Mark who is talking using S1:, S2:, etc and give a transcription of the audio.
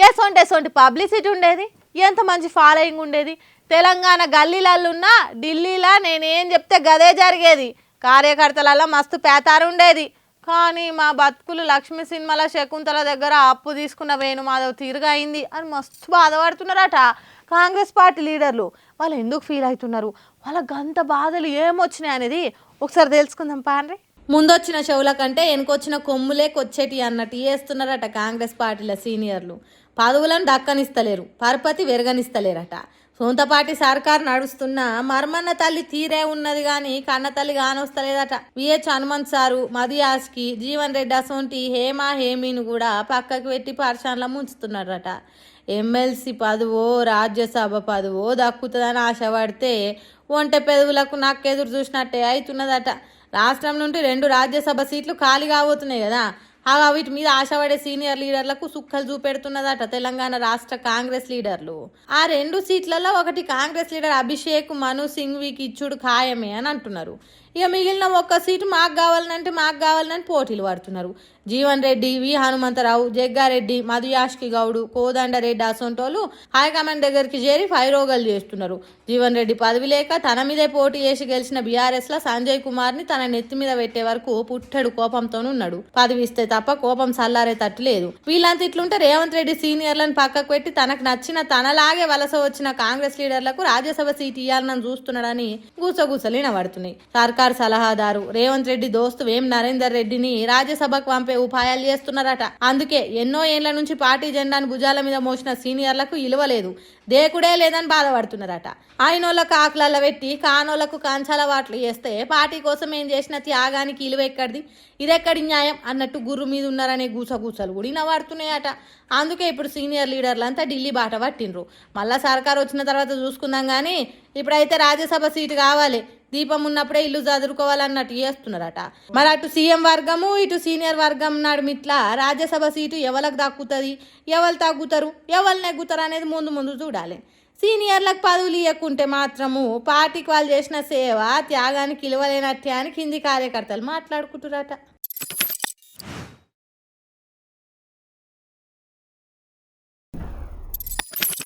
S1: ఎసొంటి పబ్లిసిటీ ఉండేది, ఎంత మంచి ఫాలోయింగ్ ఉండేది. తెలంగాణ గల్లీలల్లున్నా ఢిల్లీలో నేనేం చెప్తే గదే జరిగేది. కార్యకర్తలలో మస్తు పేతారు ఉండేది. కానీ మా బతుకులు లక్ష్మీ సినిమాల శకుంతల దగ్గర అప్పు తీసుకున్న వేణుమాధవ్ తీరుగా అయింది అని మస్తు బాధపడుతున్నారట కాంగ్రెస్ పార్టీ లీడర్లు. వాళ్ళు ఎందుకు ఫీల్ అవుతున్నారు, వాళ్ళకి గంత బాధలు ఏమొచ్చినాయి అనేది ఒకసారి తెలుసుకుందాం పాండ్రి. ముందొచ్చిన చెవుల కంటే వెనుకొచ్చిన కొమ్ములే కొచ్చేటి అన్నట్టు చేస్తున్నారట కాంగ్రెస్ పార్టీల సీనియర్లు. పదవులను దక్కనిస్తలేరు, పరపతి వెరగనిస్తలేరట. సొంతపాటి సర్కారు నడుస్తున్న మర్మన్న తల్లి తీరే ఉన్నది కానీ కన్న తల్లి కానొస్తలేదట. విహెచ్ హనుమంత్ సారు, మదియాస్కి, జీవన్ రెడ్డి అసొంటి హేమా హేమీని కూడా పక్కకు పెట్టి పరిశానలో ముంచుతున్నారట. ఎమ్మెల్సీ పదవో రాజ్యసభ పదవో దక్కుతుందని ఆశపడితే ఒంటె పెదవులకు నాకెదురు చూసినట్టే అవుతున్నదట. రాష్ట్రం నుండి 2 రాజ్యసభ సీట్లు ఖాళీ కాబోతున్నాయి కదా, వీటి మీద ఆశపడే సీనియర్ లీడర్లకు సుక్కలు చూపెడుతున్నదట తెలంగాణ రాష్ట్ర కాంగ్రెస్ లీడర్లు. ఆ 2 సీట్లలో ఒకటి కాంగ్రెస్ లీడర్ అభిషేక్ మను సింఘ్వికి ఇచ్చుడు ఖాయమే అని అంటున్నారు. ఇక మిగిలిన 1 సీటు మాకు కావాలని పోటీలు పడుతున్నారు. జీవన్ రెడ్డి, వి హనుమంతరావు, జగ్గారెడ్డి, మధుయాష్కి గౌడు, కోదండరెడ్డి అసొంటోళ్ళు హైకమాండ్ దగ్గరికి చేరి ఫైరోగలు చేస్తున్నారు. జీవన్ రెడ్డి పదవి లేక తన మీదే పోటీ చేసి గెలిచిన బీఆర్ఎస్ లో సంజయ్ కుమార్ ని తన నెత్తి మీద పెట్టే వరకు పుట్టడు కోపంతోనున్నాడు. పదవి ఇస్తే తప్ప కోపం చల్లారే తట్టు లేదు. వీళ్ళంతా ఇట్లుంటే రేవంత్ రెడ్డి సీనియర్లను పక్కకు పెట్టి తనకు నచ్చిన తనలాగే వలస వచ్చిన కాంగ్రెస్ లీడర్లకు రాజ్యసభ సీటు ఇవ్వాలని చూస్తున్నాడని గుసగుసలు వినబడుతున్నాయి. సర్కార్ సలహాదారు రేవంత్ రెడ్డి దోస్తు వేం నరేందర్ రెడ్డిని రాజ్యసభకు పంపే ఉపాయాలు చేస్తున్నారట. అందుకే ఎన్నో ఏళ్ల నుంచి పార్టీ జెండాను భుజాల మీద మోసిన సీనియర్లకు ఇలువలేదు, దేకుడే లేదని బాధపడుతున్నారట. ఆయనోళ్ళకు ఆకులల్ల పెట్టి కానోళ్లకు కంచాల వాట్లు చేస్తే పార్టీ కోసం ఏం చేసిన త్యాగానికి ఇలువ ఎక్కడిది, ఇదెక్కడి న్యాయం అన్నట్టు గుర్రు మీద ఉన్నారనే గూసగూసలు కూడా వినబడుతున్నాయట. అందుకే ఇప్పుడు సీనియర్ లీడర్లు అంతా ఢిల్లీ బాట పట్టిండ్రు. మళ్ళా సర్కారు వచ్చిన తర్వాత చూసుకుందాం కానీ ఇప్పుడైతే రాజ్యసభ సీటు కావాలి, దీపం ఉన్నప్పుడే ఇల్లు చదువుకోవాలన్నట్టు చేస్తున్నారట. మరి అటు సీఎం వర్గము ఇటు సీనియర్ వర్గం నడుమిట్లా రాజ్యసభ సీటు ఎవరికి దక్కుతుంది, ఎవరు తగ్గుతారు, ఎవరు నెగ్గుతారు అనేది ముందు చూడాలి. సీనియర్లకు పదవులు ఇవ్వకుంటే మాత్రము పార్టీకి వాళ్ళు చేసిన సేవ త్యాగానికి ఇలవలేనట్టే అని కింది కార్యకర్తలు మాట్లాడుకుంటున్నారట.